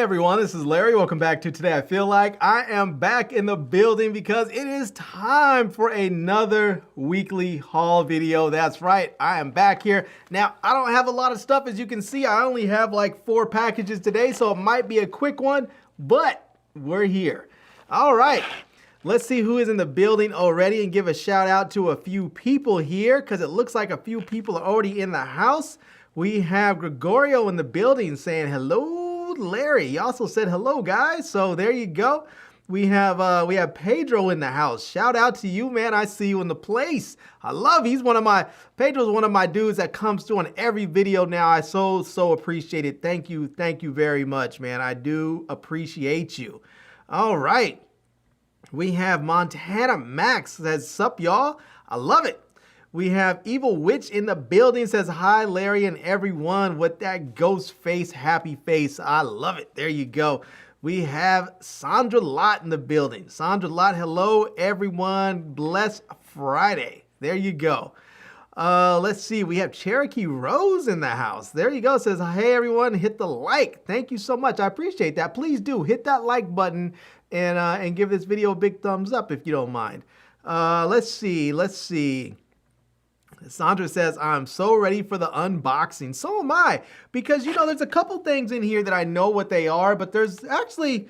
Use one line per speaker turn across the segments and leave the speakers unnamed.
everyone, this is Larry. Welcome back to Today I Feel Like. I am back in the building because it is time for another weekly haul video. That's right, I am back here. Now, I don't have a lot of stuff, as you can see. I only have like 4 packages today, so it might be a quick one, but we're here. All right, let's see who is in the building already and give a shout out to a few people here because it looks like a few people are already in the house. We have Gregorio in the building saying hello. Larry, he also said hello, guys. So there you go. We have Pedro in the house. Shout out to you, man. I see you in the place. Pedro's one of my dudes that comes through on every video now. I so appreciate it. Thank you very much, man. I do appreciate you. All right, we have Montana Max says sup, y'all. I love it. We have Evil Witch in the building, says hi, Larry and everyone, with that ghost face, happy face. I love it. There you go. We have Sandra Lott in the building. Sandra Lott, hello, everyone. Blessed Friday. There you go. Let's see. We have Cherokee Rose in the house. There you go. Says, hey, everyone, hit the like. Thank you so much. I appreciate that. Please do hit that like button and give this video a big thumbs up if you don't mind. Let's see. Sandra says, I'm so ready for the unboxing. So am I, because, you know, there's a couple things in here that I know what they are, but there's actually,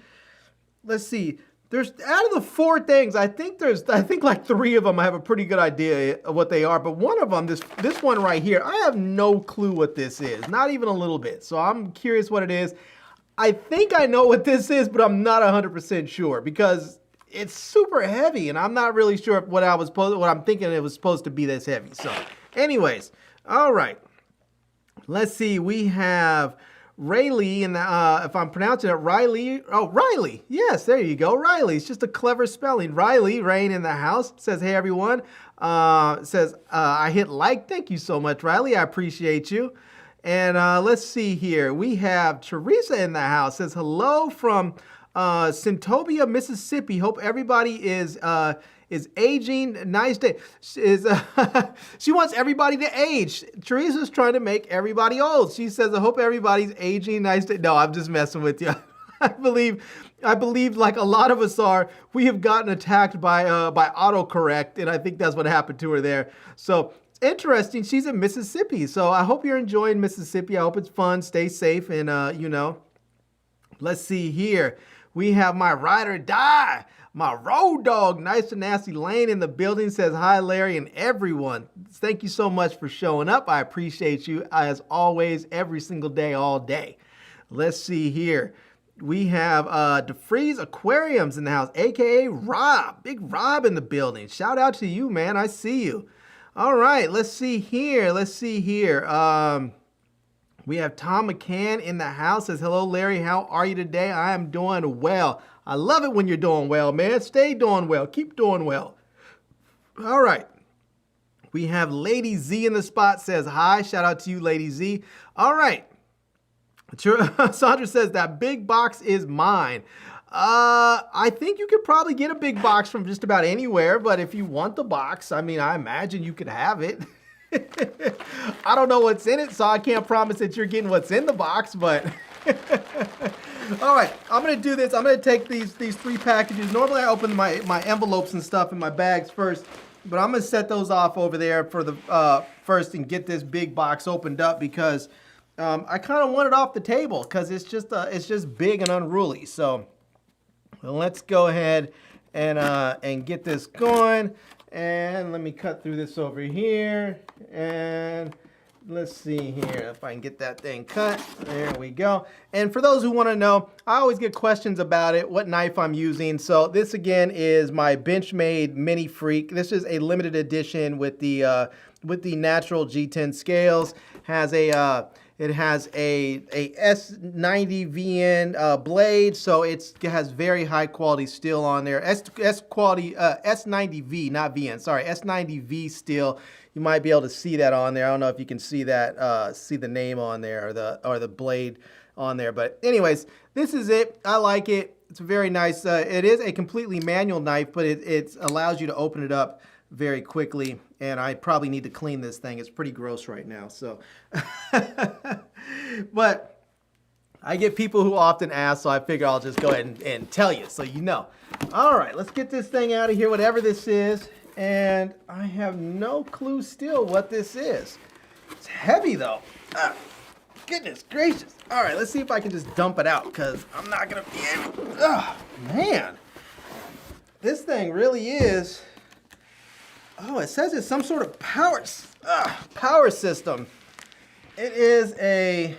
let's see, there's out of the 4 things, I think like 3 of them I have a pretty good idea of what they are, but one of them, this one right here, I have no clue what this is, not even a little bit. So I'm curious what it is. I think I know what this is, but I'm not 100% sure because it's super heavy, and I'm not really sure what I'm thinking it was supposed to be this heavy. So, anyways, all right. Let's see. We have Riley in the, if I'm pronouncing it Riley. Oh, Riley. Yes, there you go. Riley. It's just a clever spelling. Riley, Rain in the house, says, hey, everyone. Says, I hit like. Thank you so much, Riley. I appreciate you. And let's see here. We have Teresa in the house. Says, hello from Centobia, Mississippi. Hope everybody is aging. Nice day. She wants everybody to age. Teresa's trying to make everybody old. She says, I hope everybody's aging. Nice day. No, I'm just messing with you. I believe like a lot of us are, we have gotten attacked by autocorrect, and I think that's what happened to her there. So interesting. She's in Mississippi. So I hope you're enjoying Mississippi. I hope it's fun. Stay safe. And, you know, let's see here. We have my ride or die, my road dog, Nice and Nasty Lane in the building, says hi, Larry and everyone. Thank you so much for showing up. I appreciate you as always, every single day, all day. Let's see here. We have DeFreeze Aquariums in the house, aka Rob, Big Rob in the building. Shout out to you, man. I see you. All right, let's see here. We have Tom McCann in the house, says, hello, Larry, how are you today? I am doing well. I love it when you're doing well, man. Stay doing well. Keep doing well. All right. We have Lady Z in the spot, says hi. Shout out to you, Lady Z. All right. Sandra says, that big box is mine. I think you could probably get a big box from just about anywhere, but if you want the box, I mean, I imagine you could have it. I don't know what's in it, so I can't promise that you're getting what's in the box, but all right, I'm gonna do this. I'm gonna take these 3 packages. Normally I open my envelopes and stuff in my bags first, but I'm gonna set those off over there for the first and get this big box opened up because I kind of want it off the table because it's just big and unruly. So let's go ahead and get this going. And let me cut through this over here. And let's see here if I can get that thing cut. There we go. And for those who want to know, I always get questions about it, what knife I'm using. So this again is my Benchmade Mini Freak. This is a limited edition with the natural G10 scales. It has a S90VN blade, so it has very high quality steel on there. S90V, not VN. Sorry, S90V steel. You might be able to see that on there. I don't know if you can see that, see the name on there or the blade on there. But anyways, this is it. I like it. It's very nice. It is a completely manual knife, but it allows you to open it up very quickly, and I probably need to clean this thing. It's pretty gross right now. So, but I get people who often ask, so I figure I'll just go ahead and tell you so you know. All right, let's get this thing out of here, whatever this is. And I have no clue still what this is. It's heavy though. Goodness gracious. All right, let's see if I can just dump it out because I'm not gonna be able. Oh, man. This thing really is. Oh, it says it's some sort of power system. It is a.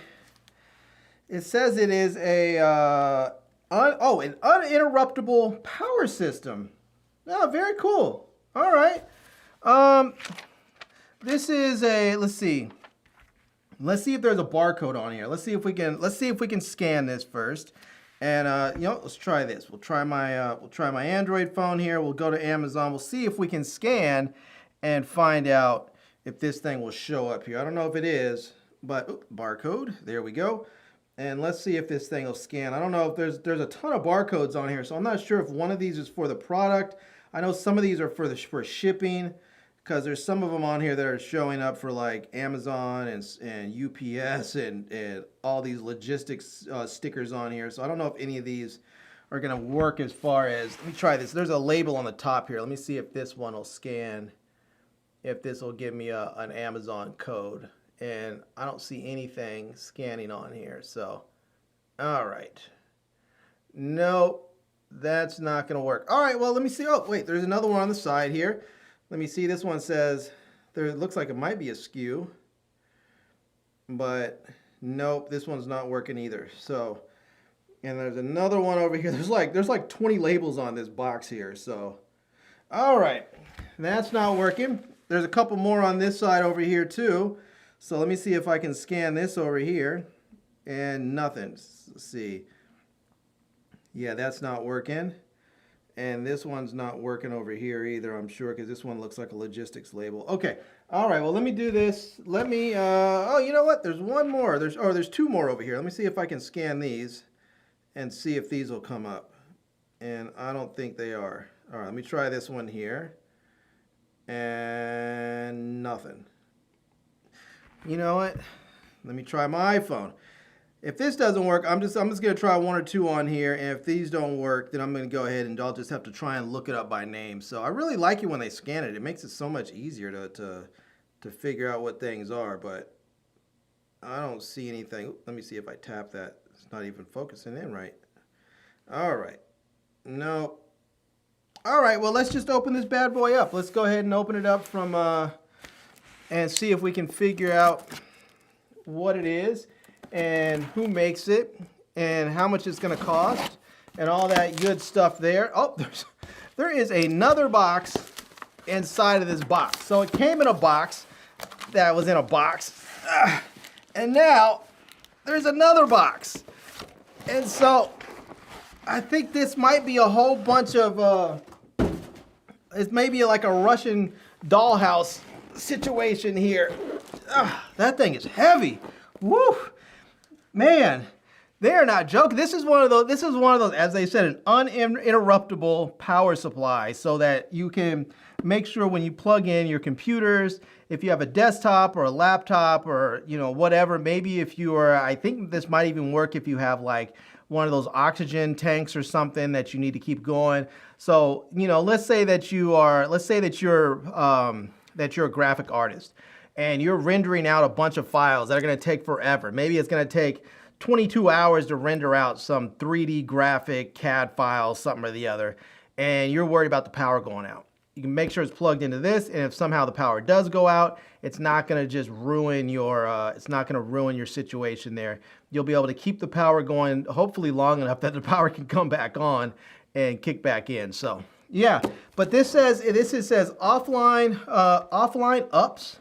It says it is a. An uninterruptible power system. Oh, very cool. All right. This is a. Let's see. Let's see if there's a barcode on here. Let's see if we can scan this first. And you know, let's try this. We'll try my Android phone here. We'll go to Amazon. We'll see if we can scan and find out if this thing will show up here. I don't know if it is, but barcode. There we go. And let's see if this thing will scan. I don't know if there's a ton of barcodes on here, so I'm not sure if one of these is for the product. I know some of these are for shipping, because there's some of them on here that are showing up for like Amazon and UPS and all these logistics stickers on here. So I don't know if any of these are gonna work as far as, let me try this. There's a label on the top here. Let me see if this one will scan, if this will give me an Amazon code. And I don't see anything scanning on here, so, all right. Nope, that's not gonna work. All right, well, let me see. Oh, wait, there's another one on the side here. Let me see, this one says, it looks like it might be a SKU, but nope, this one's not working either. So, and there's another one over here. There's like 20 labels on this box here, so. All right, that's not working. There's a couple more on this side over here too. So let me see if I can scan this over here, and nothing. Let's see. Yeah, that's not working. And this one's not working over here either, I'm sure, because this one looks like a logistics label. Okay, all right, well, let me do this. Let me, oh, you know what? There's one more. There's two more over here. Let me see if I can scan these and see if these will come up. And I don't think they are. All right, let me try this one here. And nothing. You know what? Let me try my iPhone. If this doesn't work, I'm just gonna try one or two on here, and if these don't work, then I'm gonna go ahead and I'll just have to try and look it up by name. So I really like it when they scan it. It makes it so much easier to figure out what things are, but I don't see anything. Let me see if I tap that. It's not even focusing in right. All right. No. All right, well, let's just open this bad boy up. Let's go ahead and open it up from and see if we can figure out what it is and who makes it and how much it's going to cost and all that good stuff there. Oh, there is another box inside of this box. So it came in a box that was in a box, and now there's another box. And so I think this might be a whole bunch of it's maybe like a Russian dollhouse situation here. That thing is heavy. Woo! Man, they are not joking. This is one of those, as they said, an uninterruptible power supply, so that you can make sure when you plug in your computers, if you have a desktop or a laptop or, you know, whatever, maybe if you are, I think this might even work if you have like one of those oxygen tanks or something that you need to keep going. So, you know, let's say that you're a graphic artist and you're rendering out a bunch of files that are going to take forever. Maybe it's going to take 22 hours to render out some 3D graphic CAD file, something or the other, and you're worried about the power going out. You can make sure it's plugged into this, and if somehow the power does go out, it's not going to just ruin your situation there. You'll be able to keep the power going, hopefully long enough that the power can come back on and kick back in. So yeah, but this says offline ups,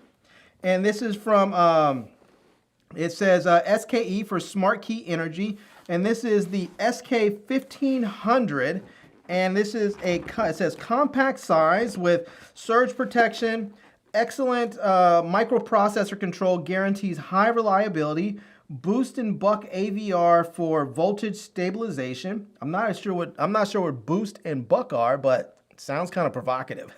and this is from it says SKE for Smart Key Energy, and this is the SK1500. And this is it says compact size with surge protection, excellent microprocessor control, guarantees high reliability, boost and buck AVR for voltage stabilization. I'm not sure what boost and buck are, but it sounds kind of provocative.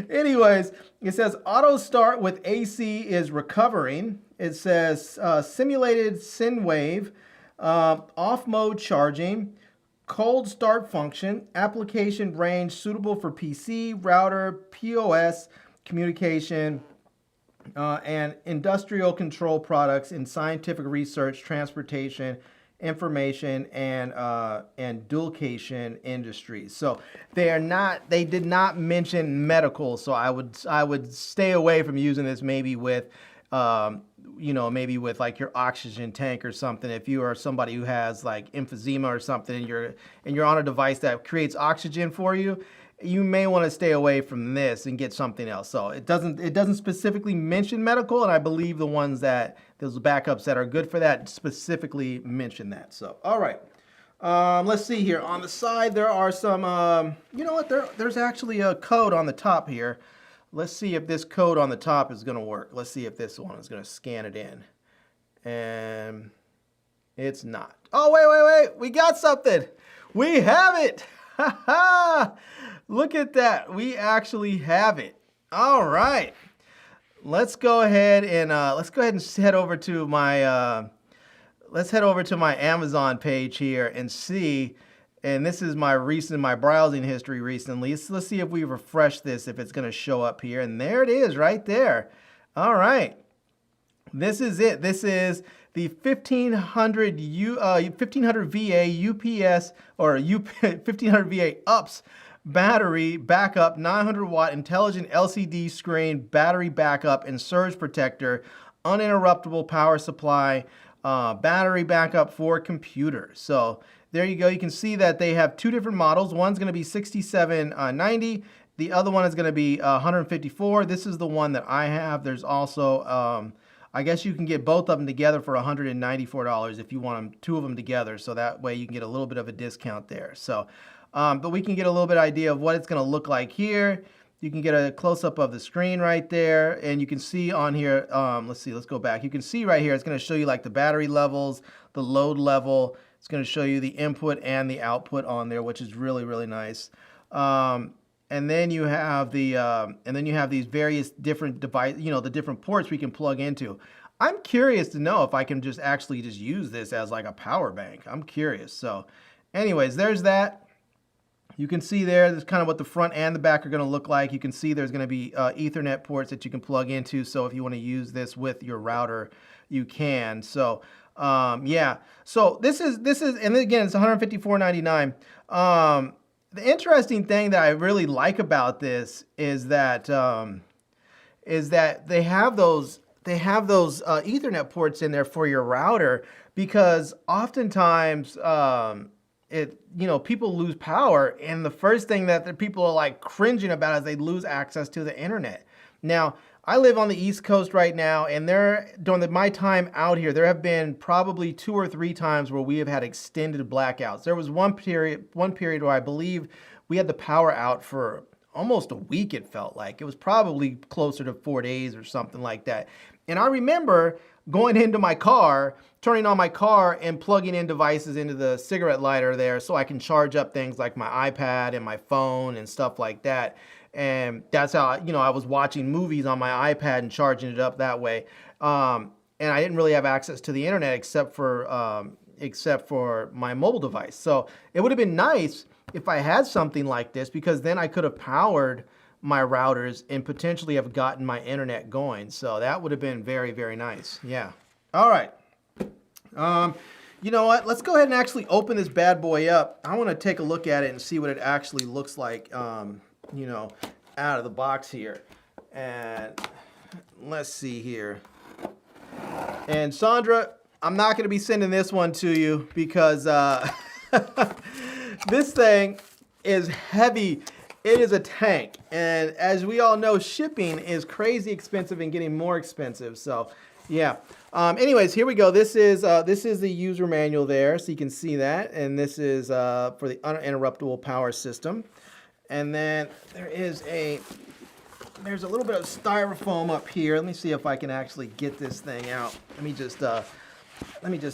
Anyways, it says auto start with AC is recovering. It says simulated sine wave, off mode charging, cold start function, application range suitable for PC, router, POS, communication, and industrial control products in scientific research, transportation, information, and duplication industries. So they did not mention medical. So I would stay away from using this maybe with maybe with like your oxygen tank or something. If you are somebody who has like emphysema or something and you're on a device that creates oxygen for you, you may want to stay away from this and get something else. So it doesn't specifically mention medical, and I believe the ones that those backups that are good for that specifically mention that. So all right, let's see here. On the side there are some you know what, there's actually a code on the top here. Let's see if this code on the top is going to work. Let's see if this one is going to scan it in. And it's not. Oh, wait. We got something. We have it. Ha ha. Look at that. We actually have it. All right. Let's go ahead and head over to my Amazon page here and see. And this is my browsing history recently. Let's see if we refresh this, if it's going to show up here. And there it is right there. All right. This is it. This is the 1500 VA UPS or 1500 VA UPS battery backup 900 watt intelligent LCD screen battery backup and surge protector, uninterruptible power supply, battery backup for computers. So there you go. You can see that they have two different models. One's going to be $67.90. The other one is going to be $154. This is the one that I have. There's also, I guess you can get both of them together for $194 if you want them, two of them together. So that way you can get a little bit of a discount there. So, but we can get a little bit idea of what it's going to look like here. You can get a close-up of the screen right there, and you can see on here, let's go back. You can see right here, it's going to show you like the battery levels, the load level. It's going to show you the input and the output on there, which is really, really nice. And then you have these various different the different ports we can plug into. I'm curious to know if I can just use this as like a power bank. I'm curious. So anyways, there's that. You can see there's kind of what the front and the back are going to look like. You can see there's going to be Ethernet ports that you can plug into. So if you want to use this with your router, you can. So yeah. So this is, and again, it's $154.99. The interesting thing that I really like about this is that they have those Ethernet ports in there for your router, because oftentimes people lose power, and the first thing that the people are like cringing about is they lose access to the internet. Now, I live on the East Coast right now, and during my time out here, there have been probably 2 or 3 times where we have had extended blackouts. There was one period where I believe we had the power out for almost a week, it felt like. It was probably closer to 4 days or something like that. And I remember going into my car, turning on my car and plugging in devices into the cigarette lighter there so I can charge up things like my iPad and my phone and stuff like that. And that's how, I was watching movies on my iPad and charging it up that way. And I didn't really have access to the internet except for my mobile device. So it would have been nice if I had something like this, because then I could have powered my routers and potentially have gotten my internet going. So that would have been very, very nice. Yeah. All right. You know what? Let's go ahead and actually open this bad boy up. I want to take a look at it and see what it actually looks like, out of the box here. And let's see here. And Sandra, I'm not going to be sending this one to you because this thing is heavy. It is a tank. And as we all know, shipping is crazy expensive and getting more expensive. So yeah. Anyways, here we go. This is the user manual there, so you can see that. And this is for the uninterruptible power system. And then there's a little bit of styrofoam up here. Let me see if I can actually get this thing out. Let me just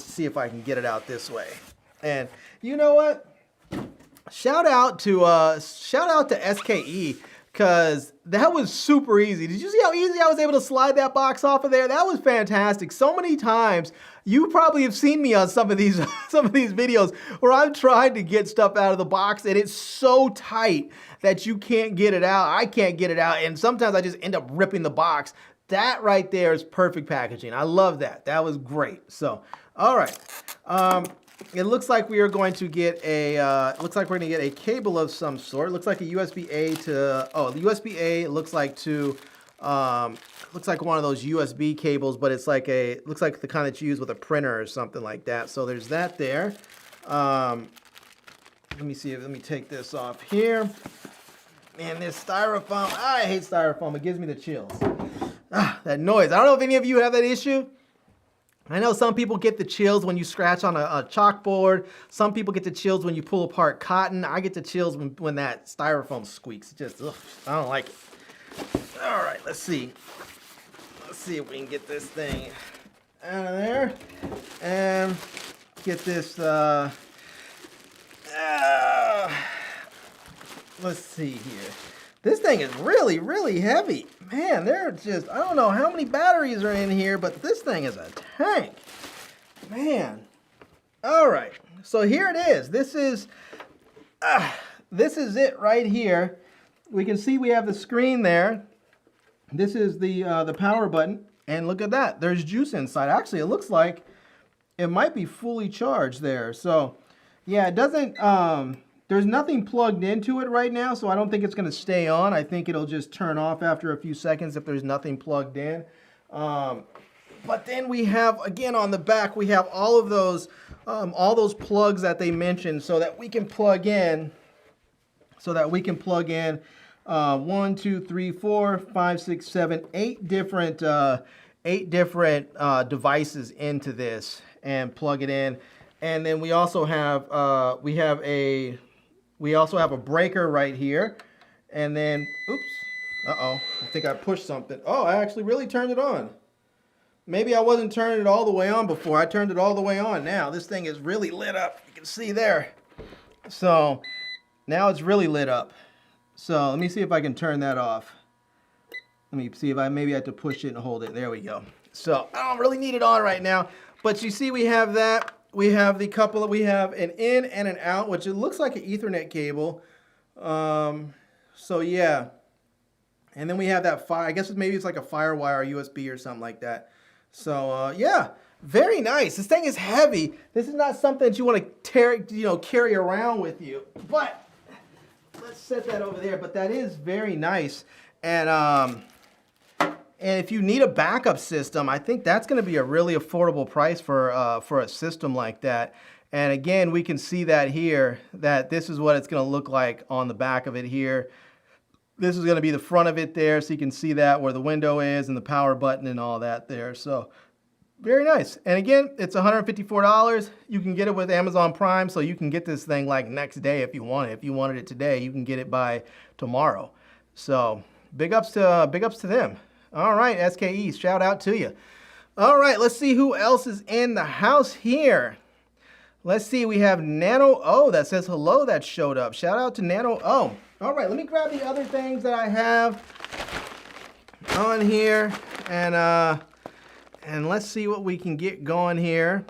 see if I can get it out this way. And you know what? Shout out to SKE, because that was super easy. Did you see how easy I was able to slide that box off of there? That was fantastic. So many times, you probably have seen me on some of these videos where I'm trying to get stuff out of the box and it's so tight that you can't get it out. I can't get it out, and sometimes I just end up ripping the box. That right there is perfect packaging. I love that. That was great. So, all right. It looks like we are going to get a, cable of some sort. It looks like a USB-A to, USB-A, it looks like to, looks like one of those USB cables, but it's like looks like the kind that you use with a printer or something like that. So there's that there. Let me see, let me take this off here. Man, this styrofoam, I hate styrofoam. It gives me the chills. That noise. I don't know if any of you have that issue. I know some people get the chills when you scratch on a chalkboard. Some people get the chills when you pull apart cotton. I get the chills when that styrofoam squeaks. It just, ugh, I don't like it. All right, let's see. Let's see if we can get this thing out of there and get this, let's see here. This thing is really, really heavy. Man, they're just, I don't know how many batteries are in here, but this thing is a tank. Man. All right, so here it is. This is it right here. We can see we have the screen there. This is the power button, and look at that. There's juice inside. Actually, it looks like it might be fully charged there. So, yeah, it doesn't, there's nothing plugged into it right now, so I don't think it's going to stay on. I think it'll just turn off after a few seconds if there's nothing plugged in. But then we have, again, on the back, we have all those plugs that they mentioned so that we can plug in, 1, 2, 3, 4, 5, 6, 7, 8 different devices into this and plug it in. And then we also have a breaker right here. And then, oops, I think I pushed something. Oh, I actually really turned it on. Maybe I wasn't turning it all the way on before. I turned it all the way on now. This thing is really lit up. You can see there. So now it's really lit up. So let me see if I can turn that off. Let me see if maybe I have to push it and hold it. There we go. So I don't really need it on right now. But you see we have that. We have we have an in and an out, which it looks like an Ethernet cable. So yeah. And then we have that I guess maybe it's like a FireWire USB or something like that. So yeah, very nice. This thing is heavy. This is not something that you want to carry around with you. But let's set that over there. But that is very nice. And if you need a backup system, I think that's going to be a really affordable price for a system like that. And again, we can see that here, that this is what it's going to look like on the back of it here. This is going to be the front of it there, so you can see that where the window is and the power button and all that there. So very nice. And again, it's $154. You can get it with Amazon Prime, so you can get this thing like next day if you want it. If you wanted it today, you can get it by tomorrow. So big ups to them. All right, SKE, shout out to you. All right, let's see who else is in the house here. Let's see, we have Nano O that says hello that showed up. Shout out to Nano O. All right, let me grab the other things that I have on here, and let's see what we can get going here.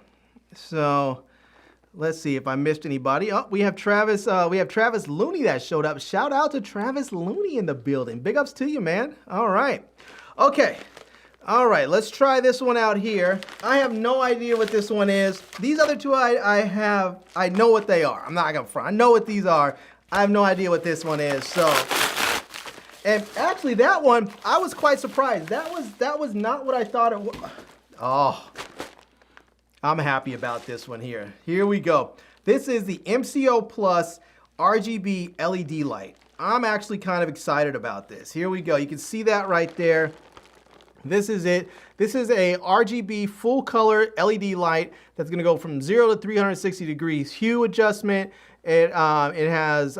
So let's see if I missed anybody. Oh, we have Travis Looney that showed up. Shout out to Travis Looney in the building. Big ups to you, man. All right. Okay. All right, let's try this one out here. I have no idea what this one is. These other two I know what they are. I'm not gonna front. I know what these are. I have no idea what this one is. So, and actually that one, I was quite surprised. That was not what I thought it was. Oh, I'm happy about this one here. Here we go. This is the MCO Plus RGB LED light. I'm actually kind of excited about this. Here we go. You can see that right there. This is it. This is a RGB full color LED light that's going to go from 0 to 360 degrees hue adjustment. It has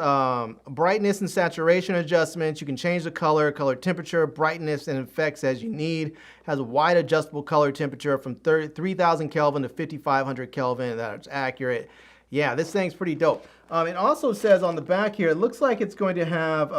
brightness and saturation adjustments. You can change the color temperature, brightness, and effects as you need. It has a wide adjustable color temperature from 3,000 Kelvin to 5,500 Kelvin. That's accurate. Yeah, this thing's pretty dope. It also says on the back here, it looks like it's going to have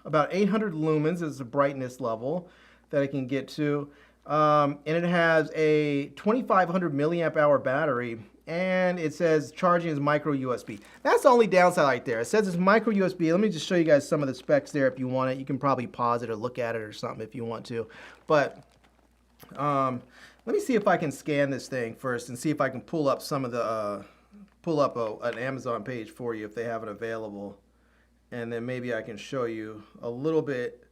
about 800 lumens as the brightness level that it can get to. And it has a 2500 milliamp hour battery. And it says charging is micro USB. That's the only downside right there. It says it's micro USB. Let me just show you guys some of the specs there if you want it. You can probably pause it or look at it or something if you want to. But let me see if I can scan this thing first and see if I can pull up some of the an Amazon page for you if they have it available, and then maybe I can show you a little bit.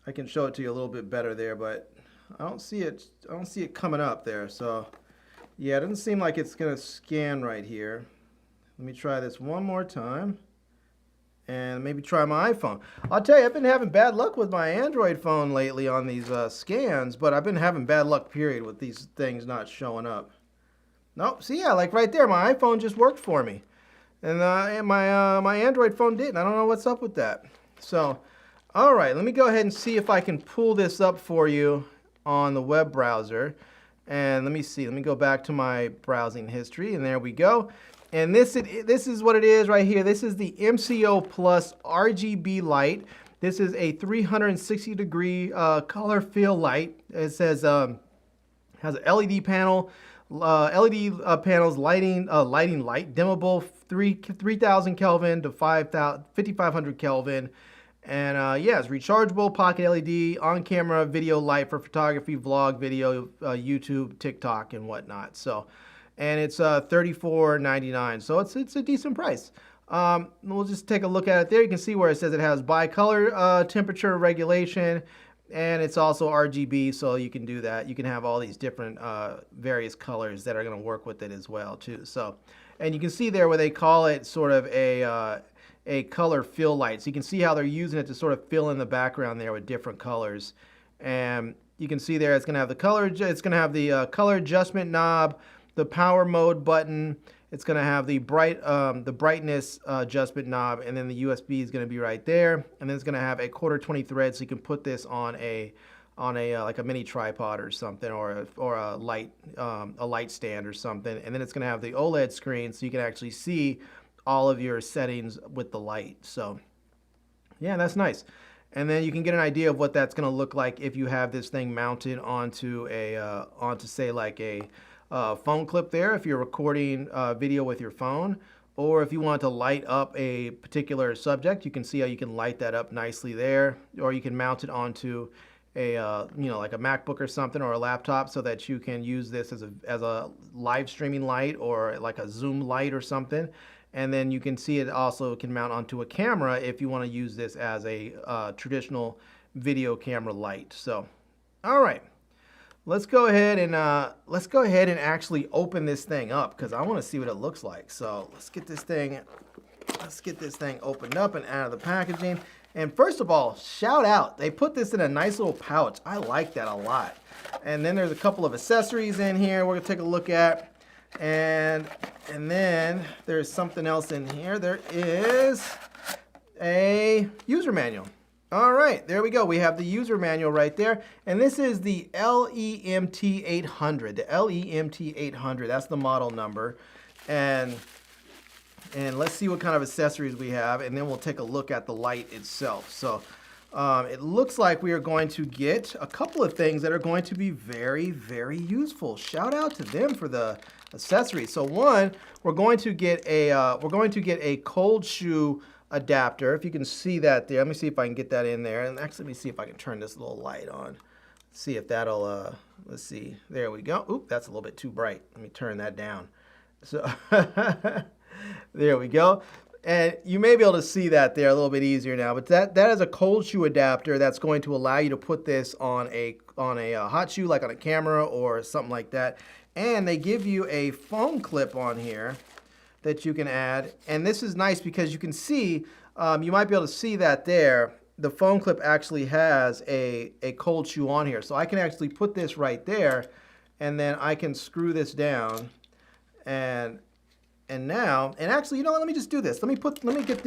I can show it to you a little bit better there, but I don't see it. I don't see it coming up there. So yeah, it doesn't seem like it's gonna scan right here. Let me try this one more time, and maybe try my iPhone. I'll tell you, I've been having bad luck with my Android phone lately on these scans, but I've been having bad luck period with these things not showing up. Nope, see, yeah, like right there, my iPhone just worked for me. And my Android phone didn't. I don't know what's up with that. So, all right, let me go ahead and see if I can pull this up for you on the web browser. And let me see, let me go back to my browsing history, and there we go. And this is what it is right here. This is the MCO Plus RGB light. This is a 360-degree color fill light. It says has an LED panel. LED panels, lighting light, dimmable 3000 Kelvin to 5500 Kelvin. And yeah, it's rechargeable, pocket LED, on-camera video light for photography, vlog, video, YouTube, TikTok, and whatnot. So, and it's $34.99. So it's a decent price. We'll just take a look at it there. You can see where it says it has bicolor temperature regulation. And it's also RGB, so you can do that. You can have all these different various colors that are going to work with it as well, too. So, and you can see there where they call it sort of a color fill light. So you can see how they're using it to sort of fill in the background there with different colors. And you can see there it's going to have the color. It's going to have the color adjustment knob, the power mode button. It's going to have the brightness adjustment knob, and then the USB is going to be right there. And then it's going to have a 1/4 thread, so you can put this on a like a mini tripod or something, or a light stand or something. And then it's going to have the OLED screen, so you can actually see all of your settings with the light. So yeah, that's nice. And then you can get an idea of what that's going to look like if you have this thing mounted onto say like a phone clip there, if you're recording video with your phone, or if you want to light up a particular subject. You can see how you can light that up nicely there, or you can mount it onto a like a MacBook or something, or a laptop, so that you can use this as a live streaming light, or like a Zoom light or something. And then you can see it also can mount onto a camera if you want to use this as a traditional video camera light. So, all right. Let's go ahead and actually open this thing up, because I want to see what it looks like. So let's get this thing opened up and out of the packaging. And first of all, shout out, they put this in a nice little pouch. I like that a lot. And then there's a couple of accessories in here we're gonna take a look at. And then there's something else in here. There is a user manual. All right, there we go. We have the user manual right there. And this is the LEMT 800, the LEMT 800. That's the model number. And let's see what kind of accessories we have, and then we'll take a look at the light itself. So it looks like we are going to get a couple of things that are going to be very, very useful. Shout out to them for the accessories. So one, we're going to get a cold shoe adapter, if you can see that there. Let me see if I can get that in there. And actually, let me see if I can turn this little light on. See if that'll, let's see. There we go. Oop, that's a little bit too bright. Let me turn that down. So there we go. And you may be able to see that there a little bit easier now. But that is a cold shoe adapter that's going to allow you to put this on a hot shoe, like on a camera or something like that. And they give you a phone clip on here that you can add. And this is nice because you can see, you might be able to see that there. The phone clip actually has a cold shoe on here. So I can actually put this right there, and then I can screw this down. And actually, you know what, let me just do this. Let me get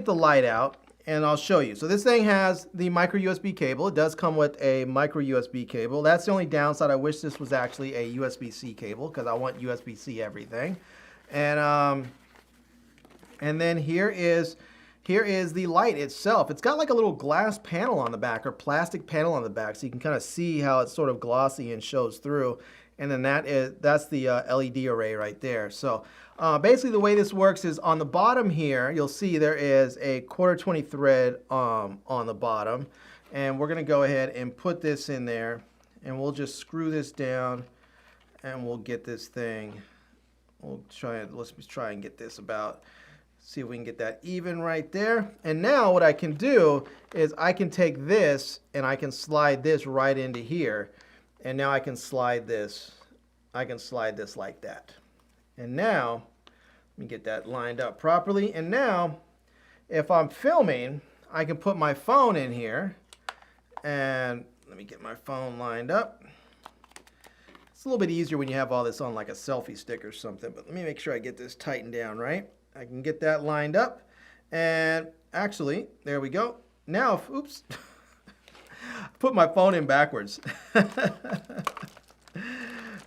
the light out, and I'll show you. So this thing has the micro USB cable. It does come with a micro USB cable. That's the only downside. I wish this was actually a USB-C cable, because I want USB-C everything. And then here is the light itself. It's got like a little glass panel on the back, or plastic panel on the back, so you can kind of see how it's sort of glossy and shows through. And then that's the LED array right there. So basically the way this works is on the bottom here, you'll see there is a 1/4 thread on the bottom. And we're gonna go ahead and put this in there, and we'll just screw this down, and we'll get this thing. Let's try and get this about, see if we can get that even right there. And now what I can do is I can take this and I can slide this right into here. And now I can slide this. I can slide this like that. And now, let me get that lined up properly. And now, if I'm filming, I can put my phone in here. And let me get my phone lined up. It's a little bit easier when you have all this on like a selfie stick or something. But let me make sure I get this tightened down right. I can get that lined up. And actually, there we go. Now, oops. Put my phone in backwards.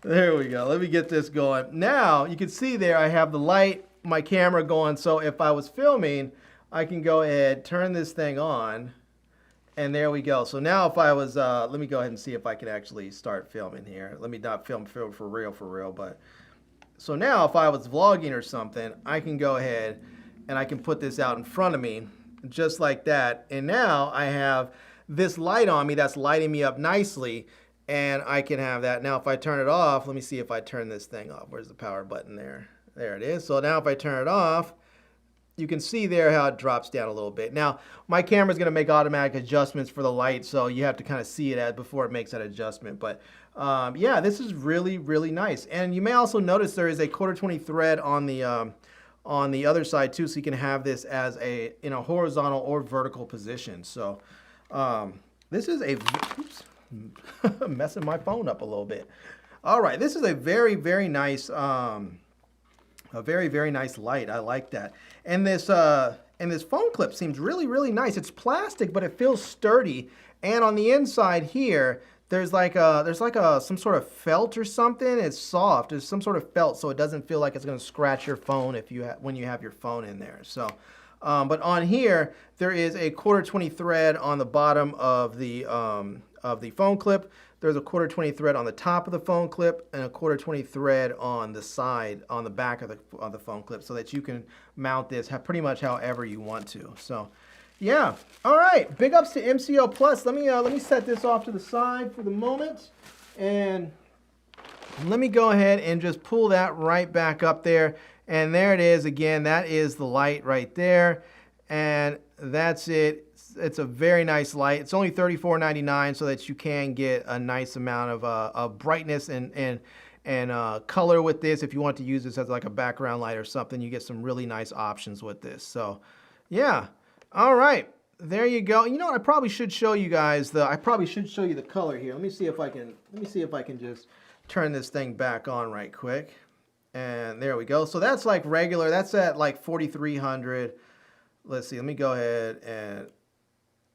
There we go. Let me get this going. Now, you can see there I have the light, my camera going. So if I was filming, I can go ahead, turn this thing on, and there we go. So now if I was, let me go ahead and see if I can actually start filming here. Let me not film for real, but. So now if I was vlogging or something, I can go ahead and I can put this out in front of me, just like that. And now I have this light on me that's lighting me up nicely, and I can have that. Now if I turn it off, let me see if I turn this thing off. Where's the power button there? There it is. So now if I turn it off, you can see there how it drops down a little bit. Now my camera's gonna make automatic adjustments for the light, so you have to kind of see it before it makes that adjustment. But yeah, this is really, really nice. And you may also notice there is a 1/4 thread on the other side too, so you can have this as in a horizontal or vertical position. So this is oops, messing my phone up a little bit. All right, this is a very, very nice, a very, very nice light. I like that. And this phone clip seems really, really nice. It's plastic, but it feels sturdy. And on the inside here, there's some sort of felt or something. It's soft. There's some sort of felt, so it doesn't feel like it's going to scratch your phone when you have your phone in there. So. But on here, there is a 1/4 thread on the bottom of the phone clip. There's a 1/4 thread on the top of the phone clip, and a 1/4 thread on the side, on the back of the phone clip, so that you can mount this pretty much however you want to. So, yeah. All right. Big ups to MCO Plus. Let me set this off to the side for the moment, and let me go ahead and just pull that right back up there. And there it is again. That is the light right there. And that's it. It's a very nice light. It's only $34.99, so that you can get a nice amount of brightness and color with this. If you want to use this as like a background light or something, you get some really nice options with this. So yeah. All right. There you go. You know what? I probably should show you guys the color here. Let me see if I can just turn this thing back on right quick. And there we go. So that's like regular. That's at like 4,300. Let's see. Let me go ahead, and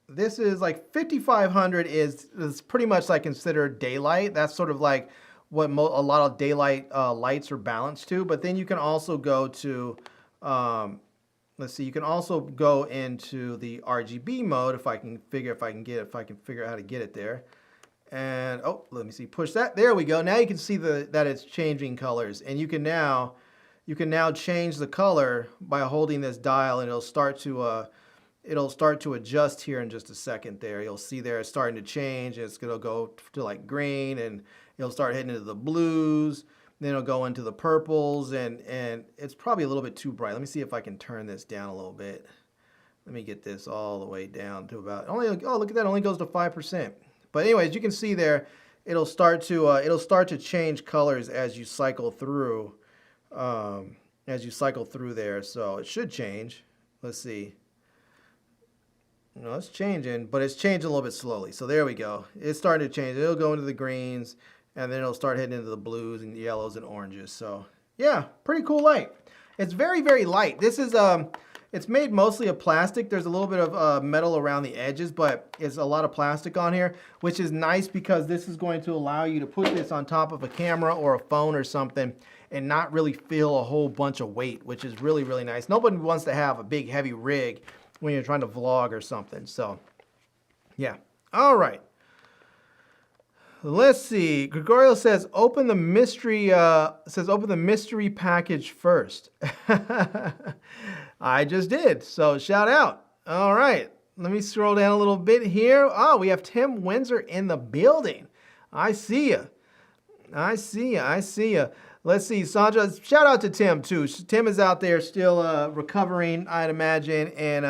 this is like 5,500 is pretty much like considered daylight. That's sort of like what a lot of daylight lights are balanced to. But then you can also go to, let's see. You can also go into the RGB mode if I can figure out how to get it there. And oh, let me see, push that. There we go. Now you can see that it's changing colors, and you can now change the color by holding this dial, and it'll start to adjust here in just a second. There, you'll see there it's starting to change. It's gonna go to like green, and it'll start heading into the blues. Then it'll go into the purples, and it's probably a little bit too bright. Let me see if I can turn this down a little bit. Let me get this all the way down to about oh, look at that, it only goes to 5%. But anyways, you can see there, it'll start to change colors as you cycle through, there. So it should change. Let's see. No, it's changing, but it's changing a little bit slowly. So there we go. It's starting to change. It'll go into the greens, and then it'll start heading into the blues and yellows and oranges. So yeah, pretty cool light. It's very, very light. This is It's made mostly of plastic. There's a little bit of metal around the edges, but it's a lot of plastic on here, which is nice because this is going to allow you to put this on top of a camera or a phone or something and not really feel a whole bunch of weight, which is really, really nice. Nobody wants to have a big, heavy rig when you're trying to vlog or something. So, yeah. All right. Let's see. Gregorio says, open the mystery package first. I just did, so shout out. All right, let me scroll down a little bit here. Oh, we have Tim Windsor in the building. I see ya. I see ya. I see ya. Let's see, Sandra, shout out to Tim too. Tim is out there still recovering, I'd imagine, and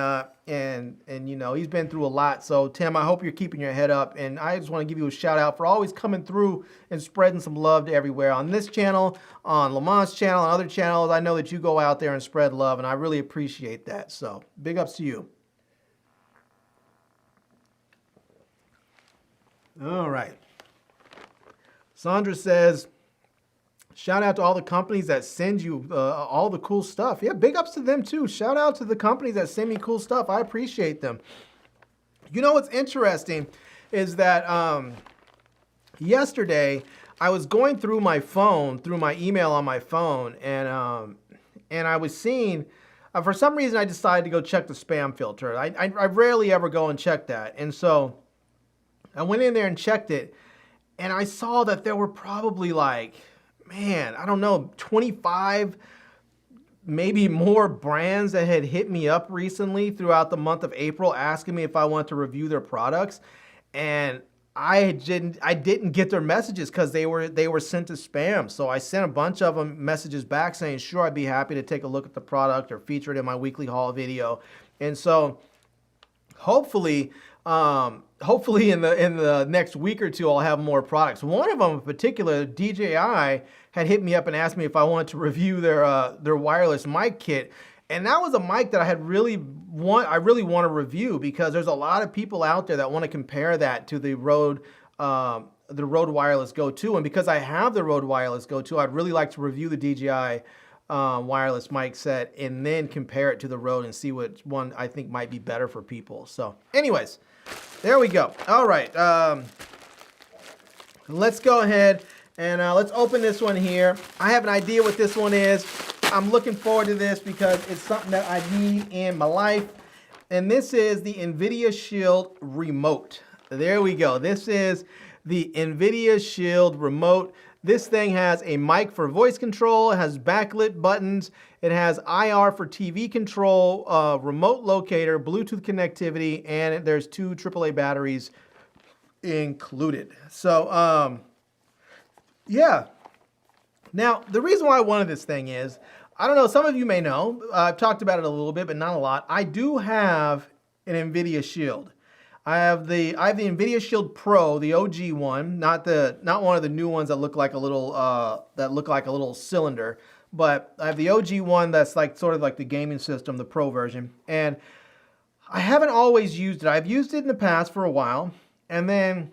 you know, he's been through a lot. So Tim, I hope you're keeping your head up, and I just want to give you a shout out for always coming through and spreading some love to everywhere on this channel, on Lamont's channel, and other channels. I know that you go out there and spread love, and I really appreciate that. So big ups to you. All right. Sandra says, shout out to all the companies that send you all the cool stuff. Yeah, big ups to them too. Shout out to the companies that send me cool stuff. I appreciate them. You know what's interesting is that yesterday I was going through my phone, through my email on my phone, and I was seeing, for some reason I decided to go check the spam filter. I rarely ever go and check that. And so I went in there and checked it, and I saw that there were probably like, man, I don't know, 25, maybe more brands that had hit me up recently throughout the month of April asking me if I want to review their products. And I didn't get their messages because they were sent to spam. So I sent a bunch of them messages back saying, sure, I'd be happy to take a look at the product or feature it in my weekly haul video. And so hopefully in the next week or two, I'll have more products. One of them in particular, DJI, had hit me up and asked me if I wanted to review their wireless mic kit. And that was a mic that I really want to review because there's a lot of people out there that want to compare that to the Rode Wireless Go 2. And because I have the Rode Wireless Go 2, I'd really like to review the DJI wireless mic set and then compare it to the Rode and see which one I think might be better for people. So anyways, there we go. All right, let's go ahead and let's open this one here. I have an idea what this one is. I'm looking forward to this because it's something that I need in my life. And this is the Nvidia Shield remote. There we go. This is the Nvidia Shield remote. This thing has a mic for voice control, it has backlit buttons, it has IR for TV control, remote locator, Bluetooth connectivity, and there's 2 AAA batteries included. So, yeah. Now, the reason why I wanted this thing is, I don't know, some of you may know, I've talked about it a little bit, but not a lot. I do have an Nvidia Shield. I have the Nvidia Shield Pro, the OG one, not one of the new ones that look like a little cylinder, but I have the OG one that's like sort of like the gaming system, the Pro version. And I haven't always used it. I've used it in the past for a while, and then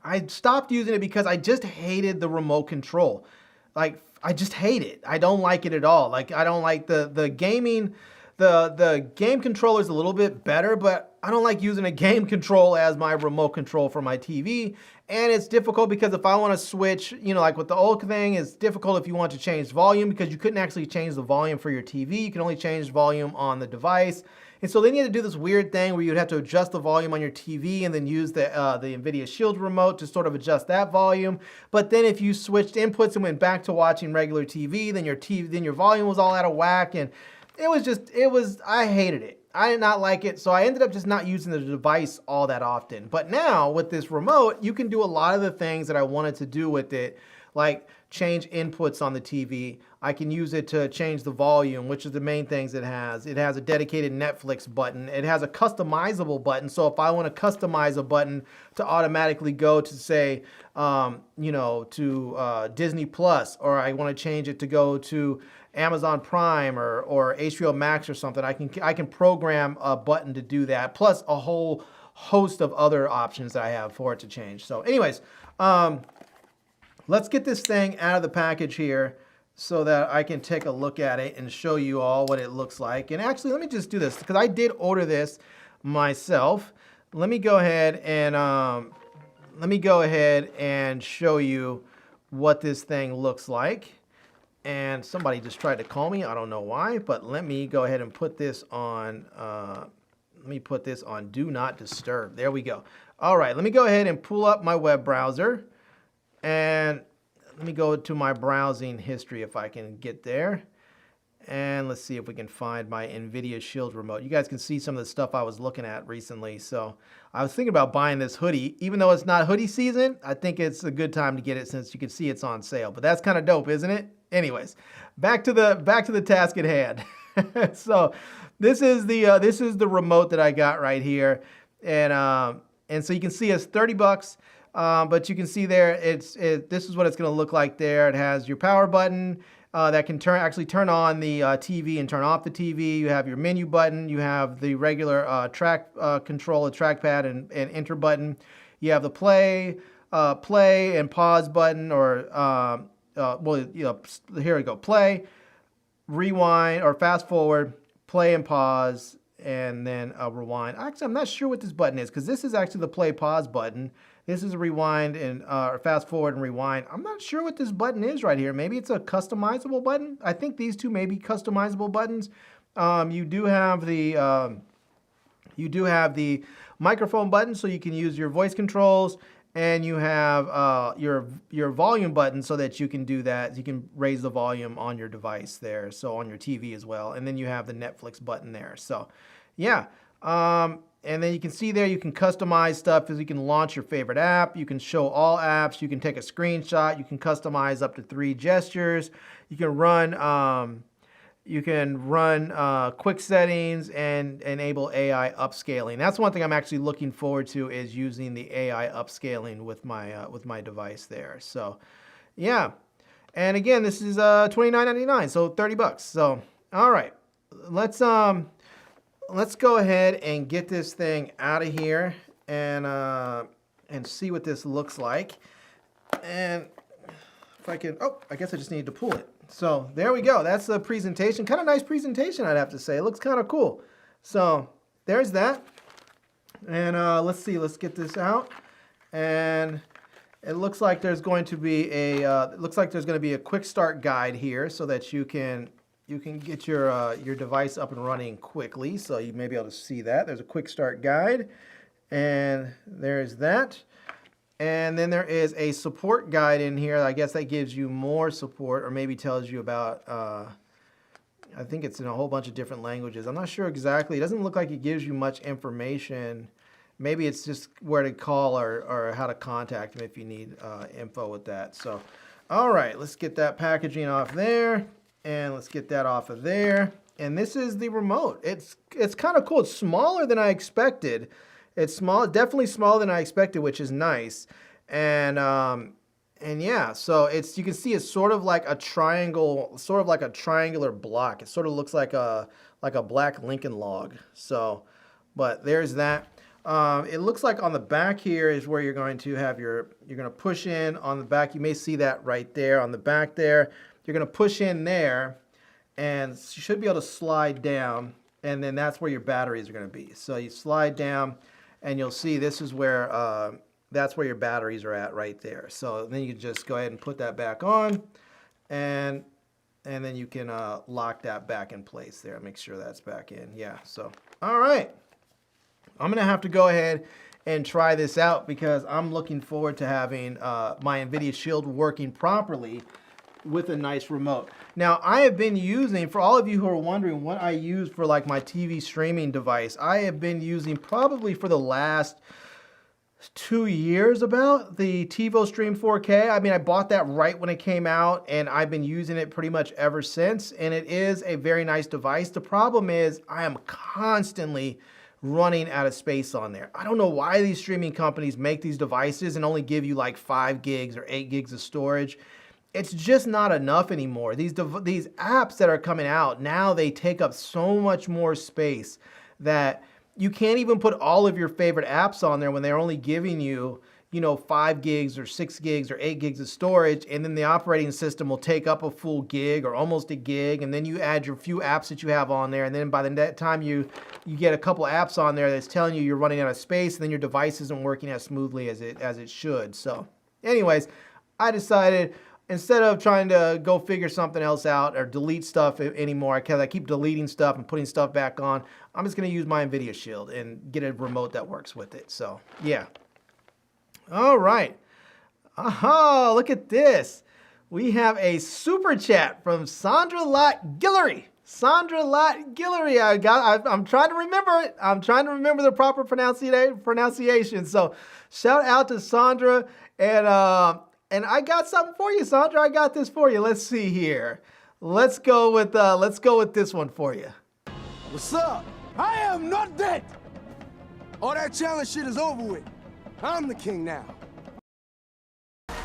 I stopped using it because I just hated the remote control. Like, I just hate it. I don't like it at all. Like, I don't like the gaming. The game controller is a little bit better, but I don't like using a game control as my remote control for my TV. And it's difficult because if I want to switch, you know, like with the old thing, it's difficult if you want to change volume because you couldn't actually change the volume for your TV. You can only change volume on the device. And so then you had to do this weird thing where you'd have to adjust the volume on your TV and then use the Nvidia Shield remote to sort of adjust that volume. But then if you switched inputs and went back to watching regular TV, then your volume was all out of whack, and I hated it. I did not like it, so I ended up just not using the device all that often. But now, with this remote, you can do a lot of the things that I wanted to do with it, like change inputs on the TV. I can use it to change the volume, which is the main things it has. It has a dedicated Netflix button. It has a customizable button, so if I want to customize a button to automatically go to, say, you know, to Disney Plus, or I want to change it to go to Amazon Prime or HBO Max or something, I can program a button to do that, plus a whole host of other options that I have for it to change. So anyways, let's get this thing out of the package here so that I can take a look at it and show you all what it looks like. And actually, let me just do this because I did order this myself. Let me go ahead and show you what this thing looks like. And somebody just tried to call me. I don't know why, but let me go ahead and put this on. Let me put this on Do Not Disturb. There we go. All right, let me go ahead and pull up my web browser, and let me go to my browsing history if I can get there. And let's see if we can find my Nvidia Shield remote. You guys can see some of the stuff I was looking at recently. So I was thinking about buying this hoodie. Even though it's not hoodie season, I think it's a good time to get it since you can see it's on sale. But that's kind of dope, isn't it? Anyways, back to the task at hand. So this is the remote that I got right here. And so you can see it's 30 bucks. But you can see there, this is what it's going to look like there. It has your power button that can actually turn on the TV and turn off the TV. You have your menu button. You have the regular track control, the trackpad and enter button. You have the play and pause button, or here we go, play, rewind, or fast forward, play and pause, and then rewind. Actually, I'm not sure what this button is because this is actually the play pause button. This is a rewind and fast forward and rewind. I'm not sure what this button is right here. Maybe it's a customizable button. I think these two may be customizable buttons. You do have the microphone button, so you can use your voice controls, and you have your volume button so that you can do that. You can raise the volume on your device there, so on your TV as well. And then you have the Netflix button there. So, yeah. And then you can see there, you can customize stuff as you can launch your favorite app. You can show all apps. You can take a screenshot. You can customize up to 3 gestures. You can run quick settings and enable AI upscaling. That's one thing I'm actually looking forward to, is using the AI upscaling with my device there. So, yeah. And again, this is $29.99, so 30 bucks. So, all right, let's go ahead and get this thing out of here and see what this looks like. And if I can, I guess I just need to pull it. So there we go. That's the presentation. Kind of nice presentation, I'd have to say. It looks kind of cool. So there's that. And let's see. Let's get this out. And it looks like there's going to be a quick start guide here so that you can get your device up and running quickly. So you may be able to see that. There's a quick start guide, and there's that. And then there is a support guide in here. I guess that gives you more support, or maybe tells you about, I think it's in a whole bunch of different languages. I'm not sure exactly. It doesn't look like it gives you much information. Maybe it's just where to call or how to contact them if you need info with that. So, all right, let's get that packaging off there. And let's get that off of there. And this is the remote. It's kind of cool. It's smaller than I expected. It's small, definitely smaller than I expected, which is nice. And yeah, so you can see it's sort of like a triangle, sort of like a triangular block. It sort of looks like a black Lincoln log. So, but there's that. It looks like on the back here is where you're going to have you're going to push in on the back. You may see that right there on the back there. You're going to push in there, and you should be able to slide down, and then that's where your batteries are going to be. So you slide down, and you'll see this is where that's where your batteries are at right there. So then you can just go ahead and put that back on, and then you can lock that back in place there. Make sure that's back in. Yeah, so all right. I'm going to have to go ahead and try this out because I'm looking forward to having my Nvidia Shield working properly with a nice remote. Now, I have been using, for all of you who are wondering what I use for like my TV streaming device, I have been using probably for the last 2 years about the TiVo Stream 4K. I mean, I bought that right when it came out, and I've been using it pretty much ever since, and it is a very nice device. The problem is I am constantly running out of space on there. I don't know why these streaming companies make these devices and only give you like 5 gigs or 8 gigs of storage. It's just not enough anymore. These apps that are coming out now, they take up so much more space that you can't even put all of your favorite apps on there when they're only giving you, you know, 5 gigs or 6 gigs or 8 gigs of storage, and then the operating system will take up a full gig or almost a gig, and then you add your few apps that you have on there, and then by the time you get a couple apps on there that's telling you you're running out of space, and then your device isn't working as smoothly as it should. So anyways, I decided, instead of trying to go figure something else out or delete stuff anymore, because I keep deleting stuff and putting stuff back on, I'm just going to use my Nvidia Shield and get a remote that works with it. So yeah. All right. Aha, look at this. We have a super chat from Sandra Lot Guillory. Sandra Lot Guillory. I'm trying to remember it. I'm trying to remember the proper pronunciation. So shout out to Sandra, and I got something for you, Sandra. I got this for you. Let's see here. Let's go with this one for you.
What's up? I am not dead. All that challenge shit is over with. I'm the king now.